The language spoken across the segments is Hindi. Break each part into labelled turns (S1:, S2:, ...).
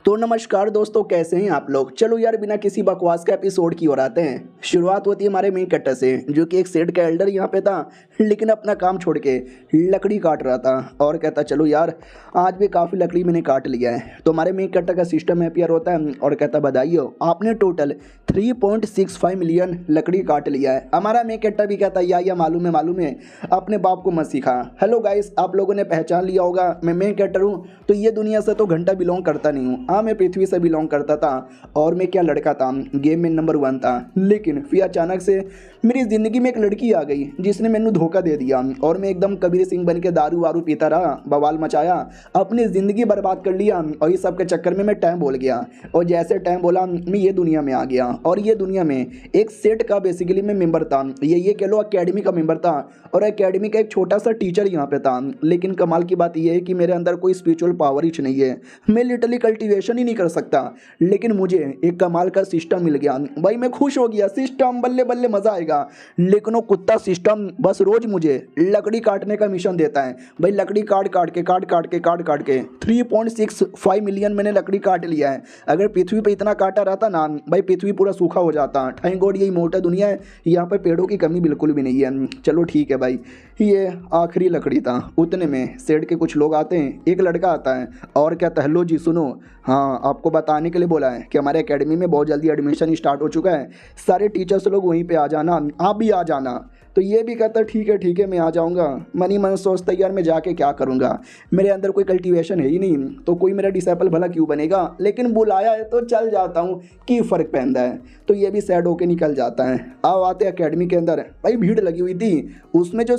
S1: तो नमस्कार दोस्तों, कैसे हैं आप लोग। चलो यार, बिना किसी बकवास के एपिसोड की ओर आते हैं। शुरुआत होती है हमारे मेन कैरेक्टर से, जो कि एक सेठ का एल्डर यहाँ पे था, लेकिन अपना काम छोड़ के लकड़ी काट रहा था और कहता चलो यार आज भी काफ़ी लकड़ी मैंने काट लिया है। तो हमारे मेन कैरेक्टर का सिस्टम हैप्पियर होता है और कहता बधाई हो, आपने टोटल 3.65 मिलियन लकड़ी काट लिया है। हमारा मेन कैरेक्टर भी कहता या मालूम है, अपने बाप को मत सिखा। हेलो गाइस, आप लोगों ने पहचान लिया होगा मैं मेन कैरेक्टर हूँ। तो ये दुनिया से तो घंटा बिलोंग करता नहीं हूँ। हाँ, मैं पृथ्वी से बिलोंग करता था और मैं क्या लड़का था, गेम में नंबर 1 था। लेकिन फिर अचानक से मेरी ज़िंदगी में एक लड़की आ गई जिसने मैंने धोखा दे दिया और मैं एकदम कबीर सिंह बन के दारू वारू पीता रहा, बवाल मचाया, अपनी ज़िंदगी बर्बाद कर लिया। और इस सब के चक्कर में मैं टाइम बोल गया और जैसे टाइम बोला मैं ये दुनिया में आ गया। और ये दुनिया में एक सेट का बेसिकली मैं मेंबर था, ये कह लो अकेडमी का मेंबर था और अकेडमी का एक छोटा सा टीचर यहाँ पे था। लेकिन कमाल की बात यह है कि मेरे अंदर कोई स्पिरिचुअल पावर ही नहीं है, मैं लिटरली कल्टीवेशन ही नहीं कर सकता। लेकिन मुझे एक कमाल का सिस्टम मिल गया भाई, मैं खुश हो गया। सिस्टम बल्ले बल्ले मज़ा आएगा। लेकिन वो कुत्ता सिस्टम बस रोज मुझे लकड़ी काटने का मिशन देता है भाई। लकड़ी काट काट के 3.65 मिलियन मैंने लकड़ी काट लिया है। अगर पृथ्वी पे इतना काटा रहता ना भाई, पृथ्वी पूरा सूखा हो जाता। थैंक गॉड यही मोटा दुनिया है, यहाँ पे पेड़ों की कमी बिल्कुल भी नहीं है। चलो ठीक है भाई, ये आखिरी लकड़ी था। उतने में सेठ के कुछ लोग आते हैं, एक लड़का आता है और कहता है हेलो जी सुनो, हाँ आपको बताने के लिए बोला है कि हमारे एकेडमी में बहुत जल्दी एडमिशन स्टार्ट हो चुका है, सारे टीचर्स लोग वहीं पे आ जाना, आप भी आ जाना। तो ये भी कहता है ठीक है मैं आ जाऊँगा। मन ही मन सोचता यार मैं जाके क्या करूँगा, मेरे अंदर कोई कल्टीवेशन है ही नहीं, तो कोई मेरा डिसेबल भला क्यों बनेगा। लेकिन बुलाया है तो चल जाता हूँ, की फ़र्क पहनता है। तो ये भी सैड होके निकल जाता है। अब आते एकेडमी के अंदर, भाई भीड़ लगी हुई थी। उसमें जो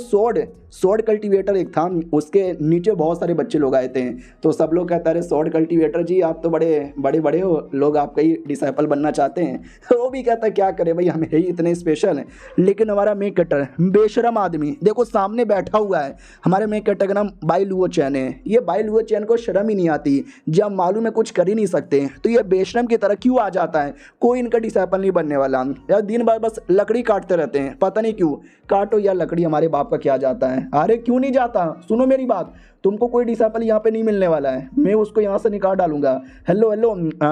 S1: स्वॉर्ड कल्टीवेटर एक था, उसके नीचे बहुत सारे बच्चे लोग आए थे। तो सब लोग कहता है स्वॉर्ड कल्टीवेटर जी आप तो बड़े हो, लोग आपका ही डिसेबल बनना चाहते हैं। वो भी कहता क्या करे भाई, हम है ही इतने स्पेशल। लेकिन हमारा मेक कटर बेशरम आदमी देखो सामने बैठा हुआ है। हमारे मेक कटर का नाम बाई लुओ चैन है। ये बाई लुओ चैन को शर्म ही नहीं आती, जब मालूम है कुछ कर ही नहीं सकते तो ये बेशरम की तरह क्यों आ जाता है। कोई इनका डिसेबल नहीं बनने वाला यार, दिन भर बस लकड़ी काटते रहते हैं, पता नहीं क्यों। काटो यार लकड़ी, हमारे बाप का क्या जाता है। अरे क्यों नहीं जाता, सुनो मेरी बात, तुमको कोई डिसेबल यहाँ पे नहीं मिलने वाला है, मैं उसको यहाँ से निकाल डालूंगा। हेलो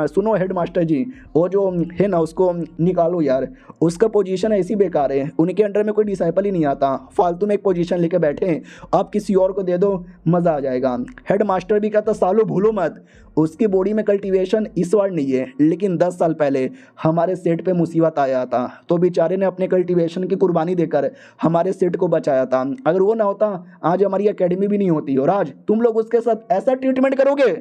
S1: सुनो हेड मास्टर जी, वो जो है ना उसको निकालो यार, उसका पोजीशन ऐसी बेकार है, उनके अंडर में कोई डिसेबल ही नहीं आता, फालतू में एक पोजीशन लेके बैठे हैं, आप किसी और को दे दो मज़ा आ जाएगा। हेड मास्टर भी कहता सालो भूलो मत, उसकी बॉडी में कल्टीवेशन इस बार नहीं है, लेकिन 10 साल पहले हमारे सेट पे मुसीबत आया था तो बेचारे ने अपने कल्टीवेशन की कुर्बानी देकर हमारे सेट को बचाया था। अगर वो ना होता आज हमारी एकेडमी भी नहीं होती और आज तुम लोग उसके साथ ऐसा ट्रीटमेंट करोगे।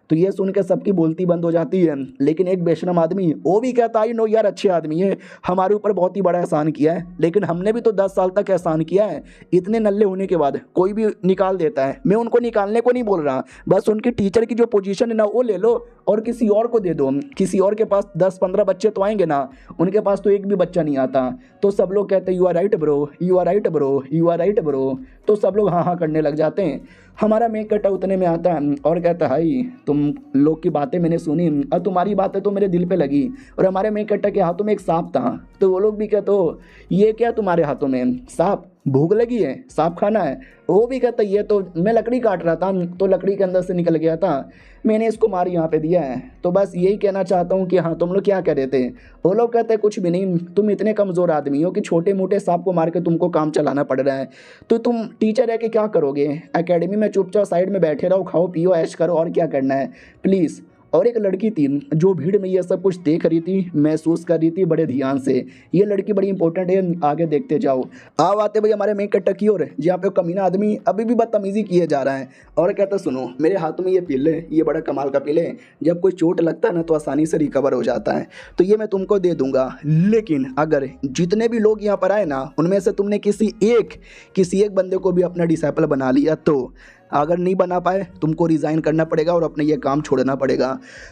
S1: तो ये सुन के सबकी बोलती बंद हो जाती है। लेकिन एक बेशरम आदमी वो भी कहता है नो यार अच्छे आदमी है, हमारे ऊपर बहुत ही बड़ा एहसान किया है, लेकिन हमने भी तो 10 साल तक एहसान किया है। इतने नल्ले होने के बाद कोई भी निकाल देता है, मैं उनको निकालने को नहीं बोल रहा, बस उनकी टीचर की जो पोजीशन है ना वो ले लो और किसी और को दे दो। किसी और के पास 10-15 बच्चे तो आएंगे ना, उनके पास तो एक भी बच्चा नहीं आता। तो सब लोग कहते हैं you are right bro, you are right bro, you are right bro. तो सब लोग हाँ करने लग जाते हैं। हमारा मेक कटा उतने में आता है और कहता है हाई तुम लोग की बातें मैंने सुनी और तुम्हारी बातें तो मेरे दिल पे लगी। और हमारे मेक कट्टा के हाथों में एक सांप था। तो वो लोग भी कहते हो ये क्या तुम्हारे हाथों में सांप, भूख लगी है, सांप खाना है। वो भी कहता ये तो मैं लकड़ी काट रहा था तो लकड़ी के अंदर से निकल गया था, मैंने इसको मार यहाँ पे दिया है। तो बस यही कहना चाहता हूँ कि हाँ तुम लोग क्या कह रहे थे। वो लोग कहते हैं कुछ भी नहीं, तुम इतने कमज़ोर आदमी हो कि छोटे मोटे सांप को मार के तुमको काम चलाना पड़ रहा है, तो तुम टीचर है कि क्या करोगे। एकेडमी में चुपचाप साइड में बैठे रहो, खाओ पियो ऐश करो, और क्या करना है प्लीज़। और एक लड़की थी जो भीड़ में ये सब कुछ देख रही थी, महसूस कर रही थी बड़े ध्यान से। ये लड़की बड़ी इंपॉर्टेंट है, आगे देखते जाओ। आओ आते भाई हमारे मेक कट्टा की ओर, जहाँ पे कमीना आदमी अभी भी बदतमीजी किए जा रहा है और कहता सुनो मेरे हाथों में ये पिल है, ये बड़ा कमाल का पिल है, जब कोई चोट लगता है ना तो आसानी से रिकवर हो जाता है, तो ये मैं तुमको दे दूंगा। लेकिन अगर जितने भी लोग यहाँ पर आए ना उनमें से तुमने किसी एक बंदे को भी अपना डिसेबल बना लिया, तो अगर नहीं बना पाए तुमको रिज़ाइन करना पड़ेगा और अपने ये काम छोड़ना पड़ेगा।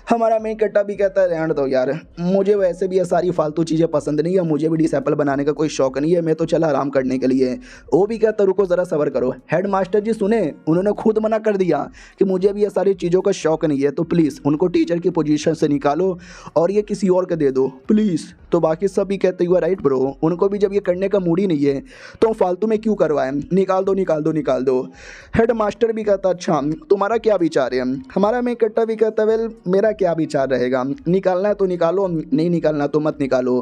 S1: हमारा मेन कट्टा भी कहता है रहने दो यार, मुझे वैसे भी ये सारी फालतू चीज़ें पसंद नहीं है, मुझे भी डिसेबल बनाने का कोई शौक नहीं है, मैं तो चला आराम करने के लिए। वो भी कहता रुको ज़रा सब्र करो, हेड मास्टर जी सुने, उन्होंने खुद मना कर दिया कि मुझे भी ये सारी चीज़ों का शौक नहीं है, तो प्लीज़ उनको टीचर की पोजीशन से निकालो और ये किसी और को दे दो प्लीज़। तो बाकी सब भी कहते हुए राइट ब्रो, उनको भी जब ये करने का मूड ही नहीं है तो फालतू में क्यों करवाएं, निकाल दो। हेड मास्टर मास्टर भी कहता अच्छा तुम्हारा क्या विचार है। हमारा मेन कट्टा भी कहता वेल मेरा क्या विचार रहेगा, निकालना है तो निकालो, नहीं निकालना तो मत निकालो।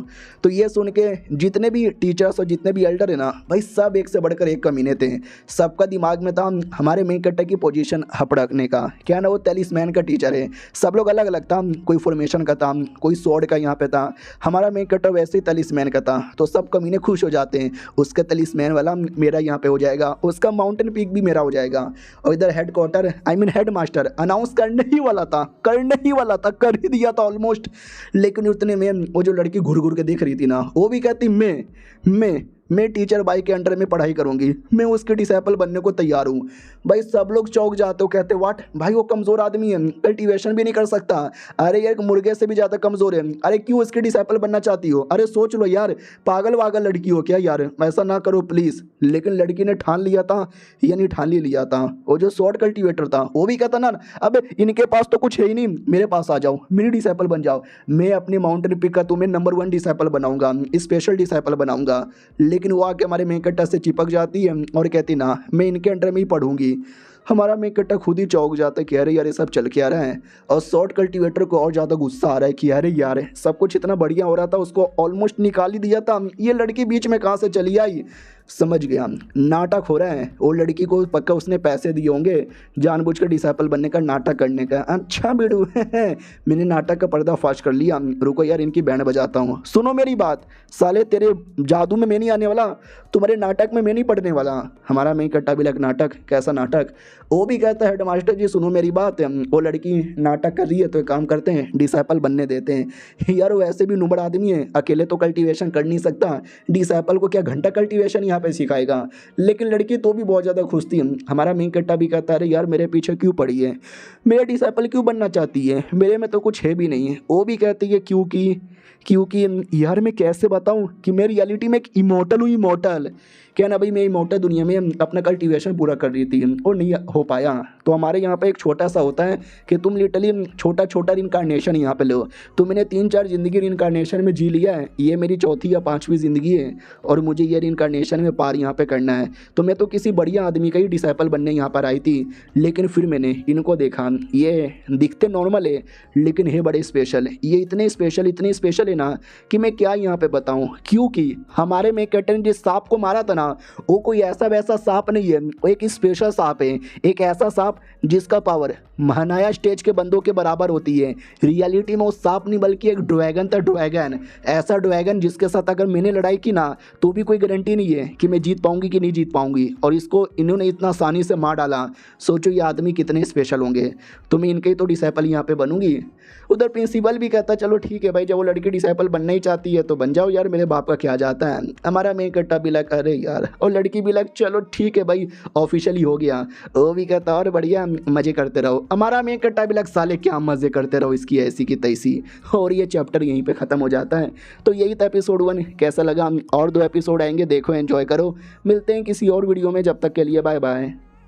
S1: तो ये सुन के जितने भी टीचर्स और जितने भी एल्डर है ना भाई सब एक से बढ़कर एक कमीने थे। सबका दिमाग में था हमारे मेन कट्टा की पोजीशन हपड़कने का। क्या ना वो टेलिस्मैन का टीचर है, सब लोग अलग अलग था, कोई फॉर्मेशन का था, कोई स्वॉर्ड का यहाँ पे था, हमारा मेन कट्टा वैसे ही टेलिस्मैन का था। तो सब कमीने खुश हो जाते हैं, उसका टेलिस्मैन वाला मेरा यहाँ पे हो जाएगा, उसका माउंटेन पीक भी मेरा हो जाएगा। और इधर head quarter I mean head master announce करने ही वाला था, कर ही दिया था ऑलमोस्ट। लेकिन उतने में वो जो लड़की घुर घुर के देख रही थी ना वो भी कहती मैं टीचर भाई के अंडर में पढ़ाई करूंगी, मैं उसके डिसाइपल बनने को तैयार हूँ। भाई सब लोग चौंक जाते हो, कहते व्हाट भाई वो कमज़ोर आदमी है, कल्टीवेशन भी नहीं कर सकता, अरे यार मुर्गे से भी ज़्यादा कमज़ोर है, अरे क्यों उसके डिसाइपल बनना चाहती हो, अरे सोच लो यार, पागल वागल लड़की हो क्या यार, ऐसा ना करो प्लीज़। लेकिन लड़की ने ठान लिया था, यानी ठान ही लिया था। वो जो शॉर्ट कल्टीवेटर था वो भी कहता ना अब इनके पास तो कुछ है ही नहीं, मेरे पास आ जाओ, मेरी डिसाइपल बन जाओ, मैं अपनी माउंटेन पिक का तुम्हें नंबर 1 डिसाइपल बनाऊंगा, स्पेशल डिसाइपल बनाऊंगा। लेकिन वो आके हमारे मेन कट्टा से चिपक जाती है और कहती ना मैं इनके अंडर में ही पढ़ूंगी। हमारा मेन कट्टा खुद ही चौंक जाता है कि अरे यार ये सब चल के आ रहा है। और शॉर्ट कल्टीवेटर को और ज़्यादा गुस्सा आ रहा है कि अरे यार सब कुछ इतना बढ़िया हो रहा था, उसको ऑलमोस्ट निकाल ही दिया था, ये लड़की बीच में कहाँ से चली आई। समझ गया नाटक हो रहा है, वो लड़की को पक्का उसने पैसे दिए होंगे जानबूझ कर डिसाइपल बनने का, नाटक करने का। अच्छा बेडू मैंने नाटक का पर्दाफाश कर लिया, रुको यार इनकी बैंड बजाता हूँ। सुनो मेरी बात, साले तेरे जादू में मैं नहीं आने वाला, तुम्हारे नाटक में मैं नहीं पढ़ने वाला। हमारा मेन कट्टा भी लग नाटक, कैसा नाटक। वो भी कहता है हेडमास्टर जी सुनो मेरी बात, वो लड़की नाटक कर रही है तो एक काम करते हैं डिसाइपल बनने देते हैं। यार वो ऐसे भी नुबड़ आदमी है, अकेले तो कल्टीवेशन कर नहीं सकता, डिसाइपल को क्या घंटा कल्टीवेशन यहाँ पे सिखाएगा। लेकिन लड़की तो भी बहुत ज़्यादा खुश थी। हमारा मेन कट्टा भी कहता है अरे यार मेरे पीछे क्यों पड़ी है, मेरा डिसाइपल क्यों बनना चाहती है, मेरे में तो कुछ है भी नहीं है। वो भी कहती है क्योंकि यार मैं कैसे बताऊं कि मैं रियलिटी में एक इमोर्टल हूँ, इमोर्टल। क्या ना भाई मैं इमोर्टल दुनिया में अपना कल्टीवेशन पूरा कर रही थी और नहीं हो पाया। तो हमारे यहाँ पे एक छोटा सा होता है कि तुम लिटरली छोटा छोटा रिनकारनेशन यहाँ पे लो, तो मैंने 3-4 ज़िंदगी रिनकारनेशन में जी लिया है, ये मेरी 4थी या 5वीं ज़िंदगी है और मुझे ये रिनकारनेशन में पार यहाँ पे करना है। तो मैं तो किसी बढ़िया आदमी का ही डिसाइपल बनने यहाँ पर आई थी, लेकिन फिर मैंने इनको देखा, ये दिखते नॉर्मल है लेकिन है बड़े स्पेशल, ये इतने स्पेशल है ना कि मैं क्या यहाँ पे बताऊँ। क्योंकि हमारे में कैटन जिस सांप को मारा था ना वो कोई ऐसा वैसा सांप नहीं है, वो एक स्पेशल सांप है, एक ऐसा सांप जिसका पावर महानाया स्टेज के बंदों के बराबर होती है। रियलिटी में वो सांप नहीं बल्कि एक ड्रैगन था, ड्रैगन, ऐसा ड्रैगन जिसके साथ अगर मैंने लड़ाई की ना तो भी कोई गारंटी नहीं है कि मैं जीत पाऊंगी कि नहीं जीत पाऊंगी, और इसको इन्होंने इतना आसानी से मार डाला। सोचो ये आदमी कितने स्पेशल होंगे, तो मैं इनके ही तो डिसाइपल यहाँ पे बनूंगी। उधर प्रिंसिपल भी कहता चलो ठीक है भाई, जब वो लड़की डिसाइपल बनना ही चाहती है तो बन जाओ यार, मेरे बाप का क्या जाता है। हमारा मेन कट्टा भी लग अरे यार, और लड़की भी लग चलो ठीक है भाई ऑफिशियली हो गया। वो भी कहता और बढ़िया मजे करते रहो। हमारा मेन कट्टा भी लग साले क्या मजे करते रहो, इसकी ऐसी की तैसी। और ये चैप्टर यहीं पे ख़त्म हो जाता है। तो यही था एपिसोड 1, कैसा लगा। और 2 एपिसोड आएंगे, देखो एंजॉय करो। मिलते हैं किसी और वीडियो में, जब तक के लिए बाय बाय।